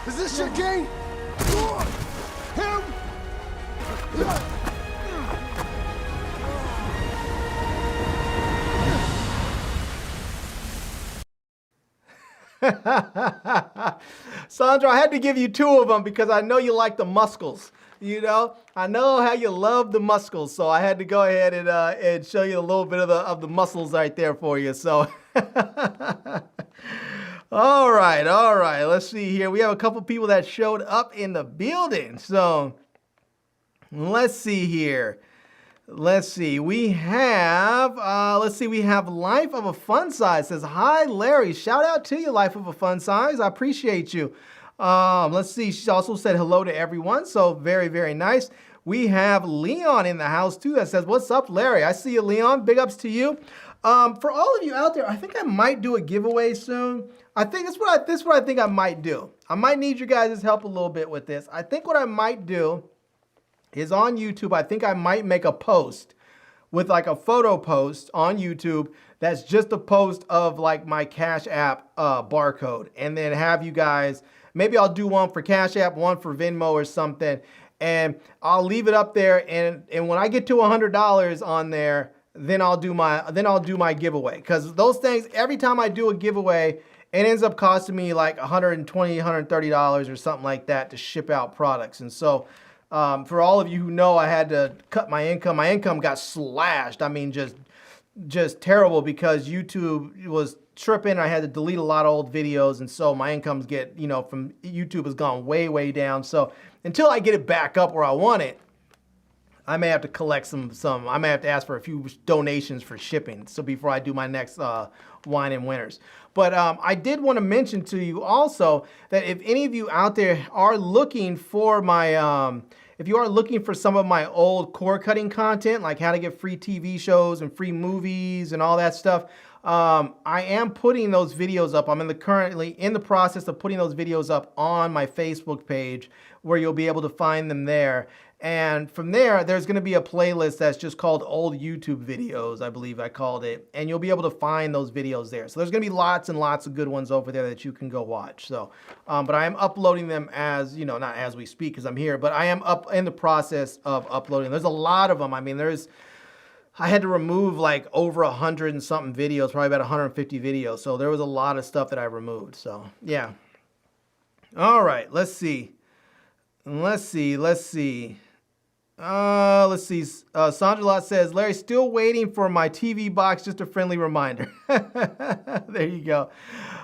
Is this your king? Him?
Sandra, I had to give you 2 of them because I know you like the muscles. You know, I know how you love the muscles, so I had to go ahead and show you a little bit of the muscles right there for you. So, all right. Let's see here. We have a couple people that showed up in the building. So, let's see here. Let's see. We have Life of a Fun Size says, "Hi, Larry. Shout out to you, Life of a Fun Size. I appreciate you." Let's see. She also said hello to everyone. So very, very nice. We have Leon in the house too that says, "What's up, Larry?" I see you, Leon. Big ups to you. For all of you out there, I think I might do a giveaway soon. I think this is what I think I might do. I might need you guys' help a little bit with this. I think what I might do is on YouTube, I think I might make a post with like a photo post on YouTube that's just a post of like my Cash App barcode, and then have you guys, maybe I'll do one for Cash App, one for Venmo or something, and I'll leave it up there, and when I get to $100 on there, then I'll do my giveaway. Because those things, every time I do a giveaway, it ends up costing me like $120, $130 or something like that to ship out products. And so for all of you who know, I had to cut my income. My income got slashed. I mean, just terrible, because YouTube was tripping. I had to delete a lot of old videos, and so my incomes from YouTube has gone way, way down. So until I get it back up where I want it, I may have to collect some. I may have to ask for a few donations for shipping. So before I do my next wine and winners. But I did want to mention to you also that if any of you out there are looking for my, if you are looking for some of my old cord cutting content, like how to get free TV shows and free movies and all that stuff, I am putting those videos up. I'm currently in the process of putting those videos up on my Facebook page, where you'll be able to find them there. And from there, there's going to be a playlist that's just called Old YouTube Videos, I believe I called it. And you'll be able to find those videos there. So there's going to be lots and lots of good ones over there that you can go watch. So, but I am uploading them as, not as we speak because I'm here, but I am up in the process of uploading. There's a lot of them. I mean, I had to remove like over 100 and something videos, probably about 150 videos. So there was a lot of stuff that I removed. So yeah. All right, let's see. Sandra Lott says, "Larry, still waiting for my TV box, just a friendly reminder." There you go.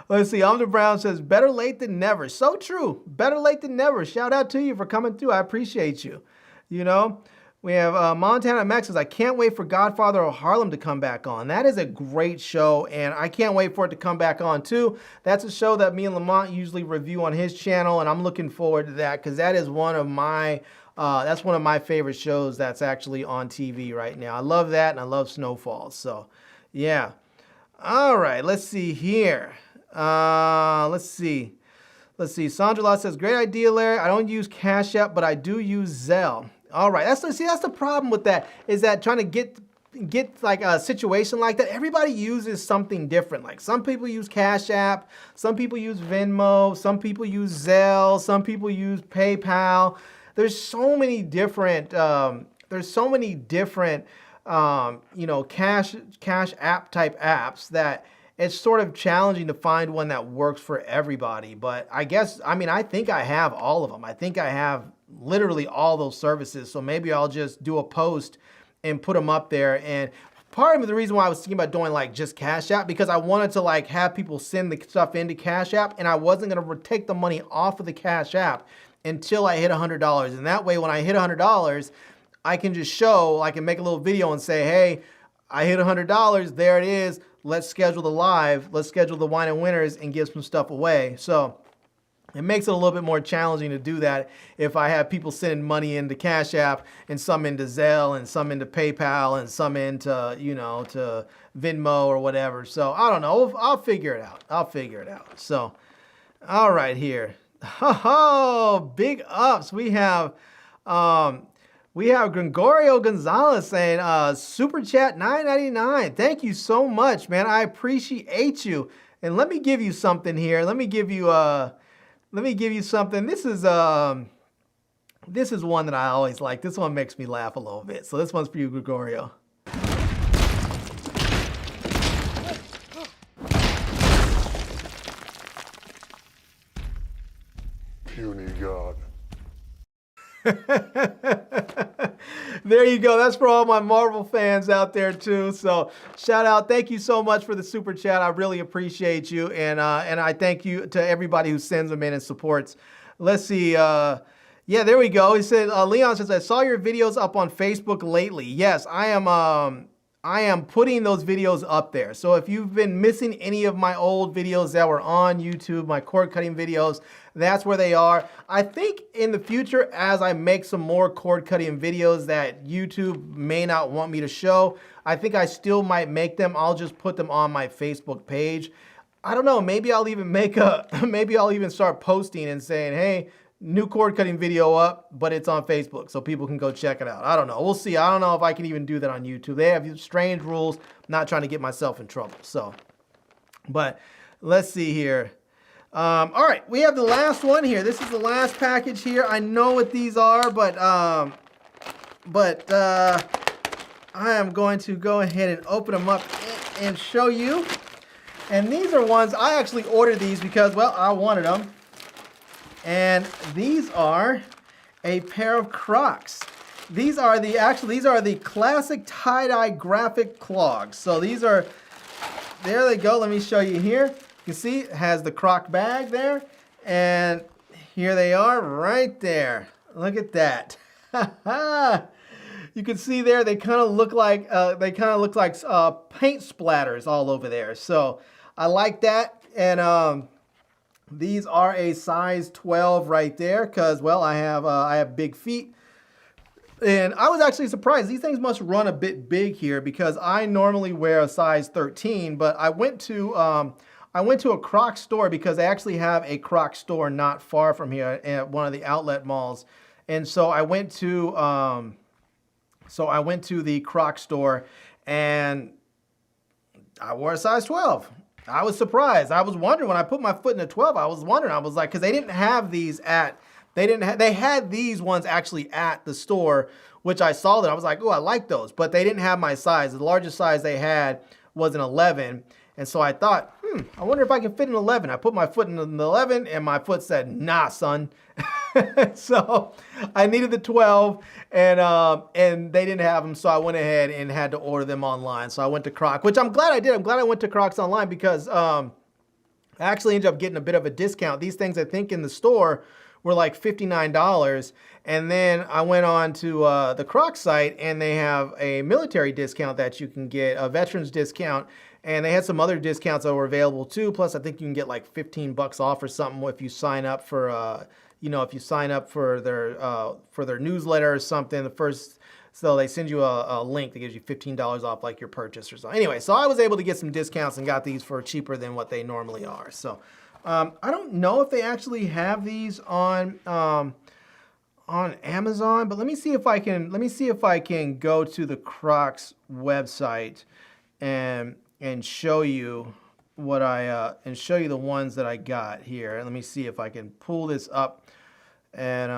Let's see. Amanda Brown says, "Better late than never." So true. Better late than never. Shout out to you for coming through. I appreciate you. We have Montana Max says, "I can't wait for Godfather of Harlem to come back on." That is a great show, and I can't wait for it to come back on too. That's a show that me and Lamont usually review on his channel, and I'm looking forward to that because that is one of my favorite shows that's actually on TV right now. I love that, and I love Snowfall. So, yeah. All right, let's see here. Let's see. Sandra Lott says, "Great idea, Larry. I don't use Cash App, but I do use Zelle." All right, that's the problem with that, is that trying to get like a situation like that, everybody uses something different. Like some people use Cash App, some people use Venmo, some people use Zelle, some people use PayPal. There's so many different Cash App type apps that it's sort of challenging to find one that works for everybody. But I guess, I mean, I think I have all of them. I think I have literally all those services. So maybe I'll just do a post and put them up there. And part of the reason why I was thinking about doing like just Cash App, because I wanted to like have people send the stuff into Cash App, and I wasn't gonna take the money off of the Cash App until I hit $100. And that way, when I hit $100, I can just show, I can make a little video and say, hey, I hit $100, there it is. Let's schedule the live, let's schedule the wine and winners and give some stuff away. So it makes it a little bit more challenging to do that if I have people sending money into Cash App and some into Zelle and some into PayPal and some into, you know, to Venmo or whatever. So I don't know. I'll figure it out. I'll figure it out. So, all right here. Oh, big ups. We have Gregorio Gonzalez saying, Super Chat $9.99. Thank you so much, man. I appreciate you. And let me give you something here. Let me give you something. This is one that I always like. This one makes me laugh a little bit. So this one's for you, Gregorio.
Puny God.
There you go. That's for all my Marvel fans out there too. So shout out. Thank you so much for the super chat. I really appreciate you. And I thank you to everybody who sends them in and supports. Let's see. Yeah, there we go. He said, Leon says, I saw your videos up on Facebook lately. Yes, I am putting those videos up there. So if you've been missing any of my old videos that were on YouTube, my cord cutting videos, that's where they are. I think in the future, as I make some more cord cutting videos that YouTube may not want me to show, I think I still might make them. I'll just put them on my Facebook page. I don't know, maybe I'll even maybe I'll even start posting and saying, hey, new cord cutting video up, but it's on Facebook, so people can go check it out. I don't know. We'll see. I don't know if I can even do that on YouTube. They have strange rules. I'm not trying to get myself in trouble. So, but let's see here. All right, we have the last one here. This is the last package here. I know what these are, but I am going to go ahead and open them up and show you. And these are ones, I actually ordered these because, well, I wanted them. And these are a pair of Crocs. These are the classic tie-dye graphic clogs. So these are, there they go. Let me show you here. You can see it has the Croc bag there, and here they are right there. Look at that. You can see there they kind of look like paint splatters all over there. So I like that, and these are a size 12 right there because, well, I have big feet. And I was actually surprised. These things must run a bit big here because I normally wear a size 13, but I went to a Crocs store because I actually have a Crocs store not far from here at one of the outlet malls. And so I went to the Crocs store and I wore a size 12. I was surprised. I was wondering when I put my foot in a 12, I was wondering, I was like, because they didn't have these they had these ones actually at the store, which I saw that. I was like, oh, I like those, but they didn't have my size. The largest size they had was an 11. And so I thought, I wonder if I can fit an 11. I put my foot in an 11 and my foot said, nah, son. So I needed the 12 and they didn't have them. So I went ahead and had to order them online. So I went to Crocs, which I'm glad I did. I'm glad I went to Crocs online because I actually ended up getting a bit of a discount. These things, I think in the store were like $59. And then I went on to the Crocs site and they have a military discount that you can get, a veterans discount. And they had some other discounts that were available too. Plus, I think you can get like 15 bucks off or something if you sign up for, if you sign up for their newsletter or something. So they send you a link that gives you $15 off like your purchase or something. Anyway, so I was able to get some discounts and got these for cheaper than what they normally are. So I don't know if they actually have these on Amazon, but let me see if I can go to the Crocs website and show you what and show you the ones that I got here. And let me see if I can pull this up and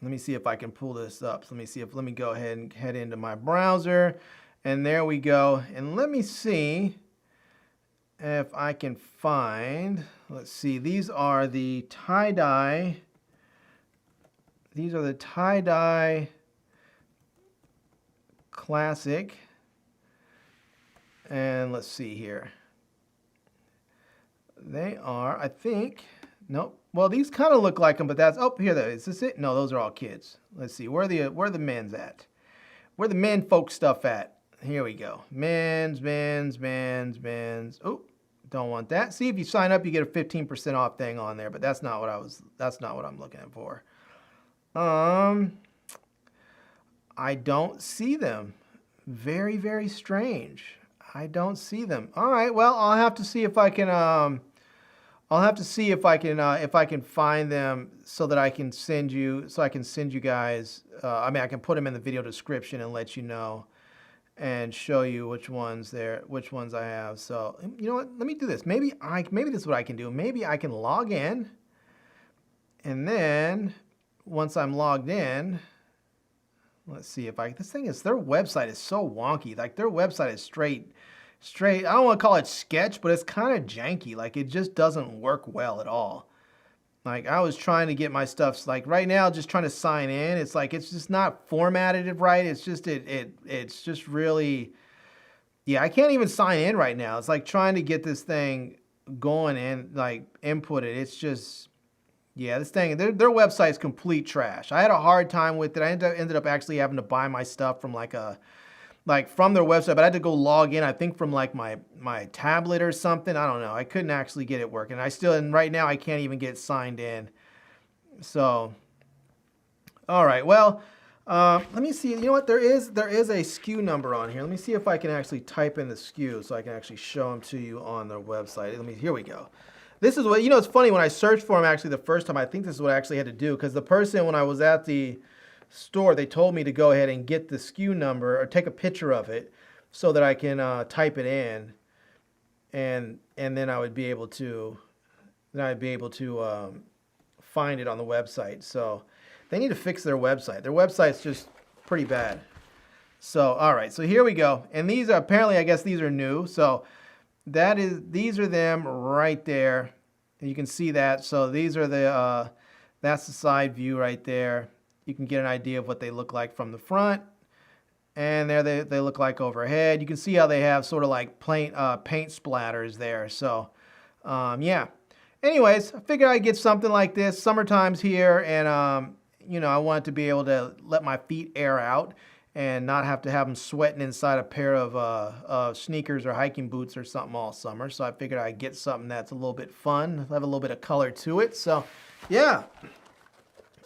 let me see if I can pull this up. So let me go ahead and head into my browser And there we go. And let me see if I can find, let's see, these are the tie-dye. These are the tie-dye classic. And let's see here. They are, I think, nope. Well, these kind of look like them, but that's, oh, here, is this it? No, those are all kids. Let's see, where are the men's at? Where the men folk stuff at? Here we go. Men's. Oh, don't want that. See, if you sign up, you get a 15% off thing on there, but that's not what I'm looking for. I don't see them. Very, very strange. I don't see them. All right, well, I'll have to see if I can if I can find them so that I can send you guys, I mean, I can put them in the video description and let you know and show you which ones I have. So, you know what? Let me do this. Maybe this is what I can do. Maybe I can log in, and then once I'm logged in, let's see if their website is so wonky. Like, their website is straight, I don't want to call it sketch, but it's kind of janky. Like, it just doesn't work well at all. Like, I was trying to get my stuff, like right now, just trying to sign in. It's like, it's just not formatted right. It's just, it's just really, yeah, I can't even sign in right now. It's like trying to get this thing going and like input it. It's just, yeah, this thing, their website's complete trash. I had a hard time with it. I ended up actually having to buy my stuff from from their website, but I had to go log in, I think from like my tablet or something. I don't know. I couldn't actually get it working. And right now I can't even get signed in. So, all right. Well, let me see. You know what? There is a SKU number on here. Let me see if I can actually type in the SKU so I can actually show them to you on their website. Here we go. This is what, you know, it's funny when I searched for them actually the first time, I think this is what I actually had to do, because the person, when I was at the store, they told me to go ahead and get the SKU number or take a picture of it so that I can type it in, and then I would be able to find it on the website. So they need to fix their website. Their website's just pretty bad. So all right, so here we go. And these are apparently, I guess these are new. So these are them right there. And you can see that. So these are that's the side view right there. You can get an idea of what they look like from the front. And there they look like overhead. You can see how they have sort of like paint splatters there. So, yeah. Anyways, I figured I'd get something like this. Summertime's here, and, you know, I wanted to be able to let my feet air out and not have to have them sweating inside a pair of sneakers or hiking boots or something all summer. So I figured I'd get something that's a little bit fun, have a little bit of color to it. So, yeah.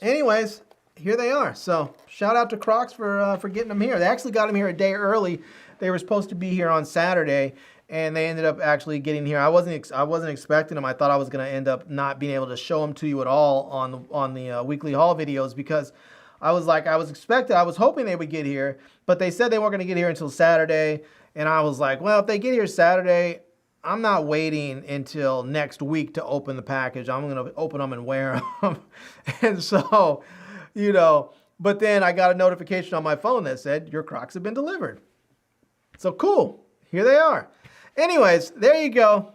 Anyways, here they are. So shout out to Crocs for getting them here. They actually got them here a day early. They were supposed to be here on Saturday, and they ended up actually getting here. I wasn't expecting them. I thought I was going to end up not being able to show them to you at all on the weekly haul videos, because I was hoping they would get here, but they said they weren't going to get here until Saturday, and I was like, well, if they get here Saturday, I'm not waiting until next week to open the package. I'm going to open them and wear them. And so, you know, but then I got a notification on my phone that said, your Crocs have been delivered. So cool. Here they are. Anyways, there you go.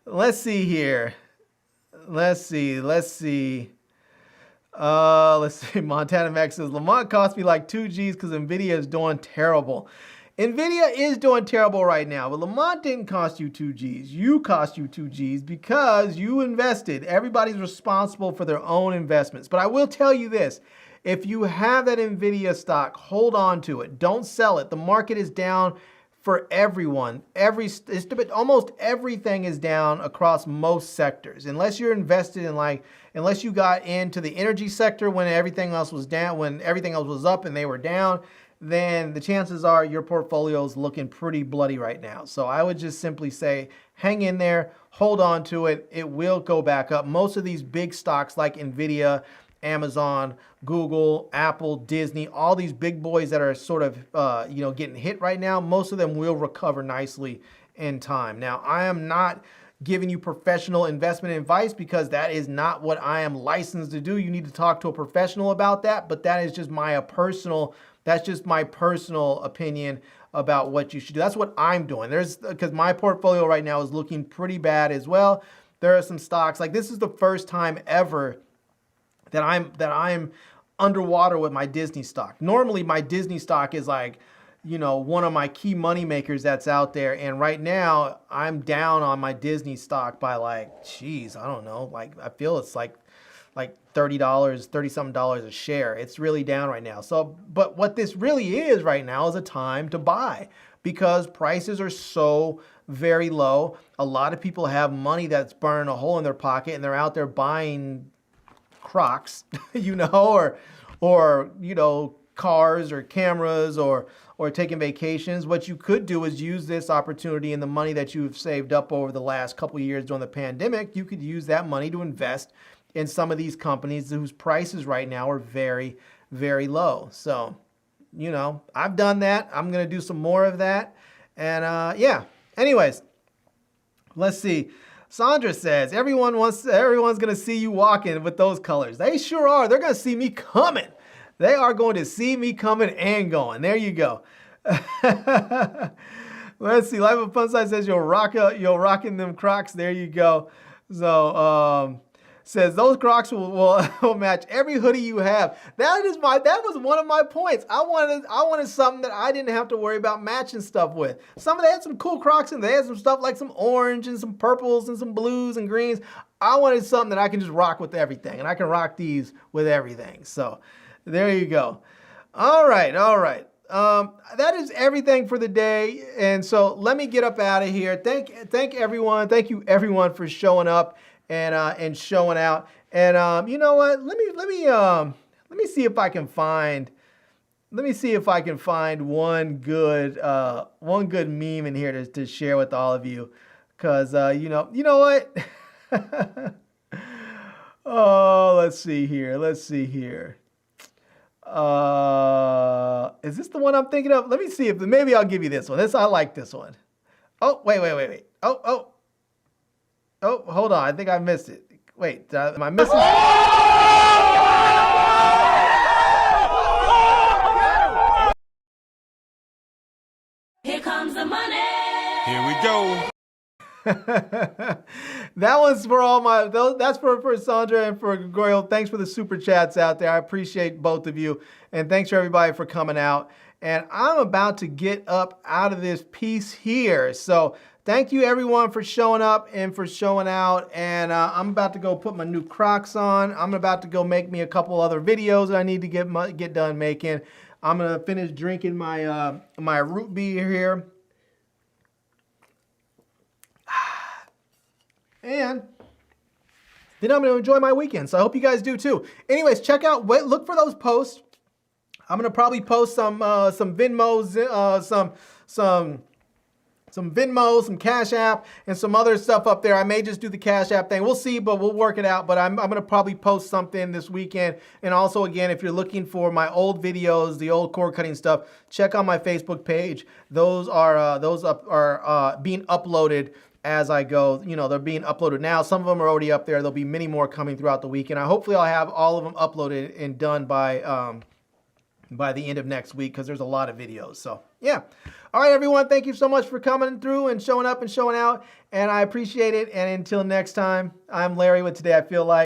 Let's see here. Let's see. Montana Max says, Lamont cost me like 2 G's because Nvidia is doing terrible. Nvidia is doing terrible right now, but Lamont didn't cost you 2 G's. You cost you 2 G's because you invested. Everybody's responsible for their own investments. But I will tell you this. If you have that Nvidia stock, hold on to it. Don't sell it. The market is down for everyone. Almost everything is down across most sectors. Unless you're invested in unless you got into the energy sector when everything else was down, when everything else was up and they were down, then the chances are your portfolio is looking pretty bloody right now. So I would just simply say, hang in there, hold on to it. It will go back up. Most of these big stocks like Nvidia, Amazon, Google, Apple, Disney, all these big boys that are sort of, getting hit right now, most of them will recover nicely in time. Now, I am not giving you professional investment advice because that is not what I am licensed to do. You need to talk to a professional about that, but that is just my personal That's just my personal opinion about what you should do. That's what I'm doing. Because my portfolio right now is looking pretty bad as well. There are some stocks, like this is the first time ever that I'm underwater with my Disney stock. Normally my Disney stock is like, you know, one of my key money makers that's out there. And right now I'm down on my Disney stock by like, geez, I don't know. Like I feel it's like $30, $30-something a share. It's really down right now. So, but what this really is right now is a time to buy because prices are so very low. A lot of people have money that's burning a hole in their pocket and they're out there buying Crocs, you know, or you know, cars or cameras or taking vacations. What you could do is use this opportunity and the money that you've saved up over the last couple of years during the pandemic. You could use that money to invest in some of these companies whose prices right now are very, very low. So, you know, I've done that. I'm going to do some more of that. And yeah, anyways, let's see. Sandra says, everyone's going to see you walking with those colors. They sure are. They're going to see me coming. They are going to see me coming and going. There you go. Let's see. Life of Fun Side says you're rocking them Crocs. There you go. So, says those Crocs will match every hoodie you have. That was one of my points. I wanted something that I didn't have to worry about matching stuff with. They had some cool Crocs and they had some stuff like some orange and some purples and some blues and greens. I wanted something that I can just rock with everything, and I can rock these with everything. So there you go. All right. That is everything for the day. And so let me get up out of here. Thank everyone. Thank you everyone for showing up and showing out. And you know what? Let me see if I can find one good meme in here to share with all of you, because you know what? Oh, let's see here. Is this the one I'm thinking of? Let me see if maybe I'll give you this one. I like this one. Oh, wait. Oh, hold on. I think I missed it. Wait, am I missing?
Here comes the money.
Here we go.
That one's for that's for Sandra and for Gregorio. Thanks for the super chats out there. I appreciate both of you. And thanks for everybody for coming out. And I'm about to get up out of this piece here. So thank you everyone for showing up and for showing out. And I'm about to go put my new Crocs on. I'm about to go make me a couple other videos that I need to get done making. I'm gonna finish drinking my my root beer here. And then I'm going to enjoy my weekend. So I hope you guys do too. Anyways, look for those posts. I'm going to probably post some Venmos, some Venmo, some Cash App, and some other stuff up there. I may just do the Cash App thing. We'll see, but we'll work it out. But I'm going to probably post something this weekend. And also, again, if you're looking for my old videos, the old cord cutting stuff, check out my Facebook page. Those are being uploaded as I go. You know, they're being uploaded now. Some of them are already up there. There'll be many more coming throughout the week. And hopefully I'll have all of them uploaded and done by the end of next week, because there's a lot of videos. So yeah. All right, everyone. Thank you so much for coming through and showing up and showing out. And I appreciate it. And until next time, I'm Larry with Today I Feel Like.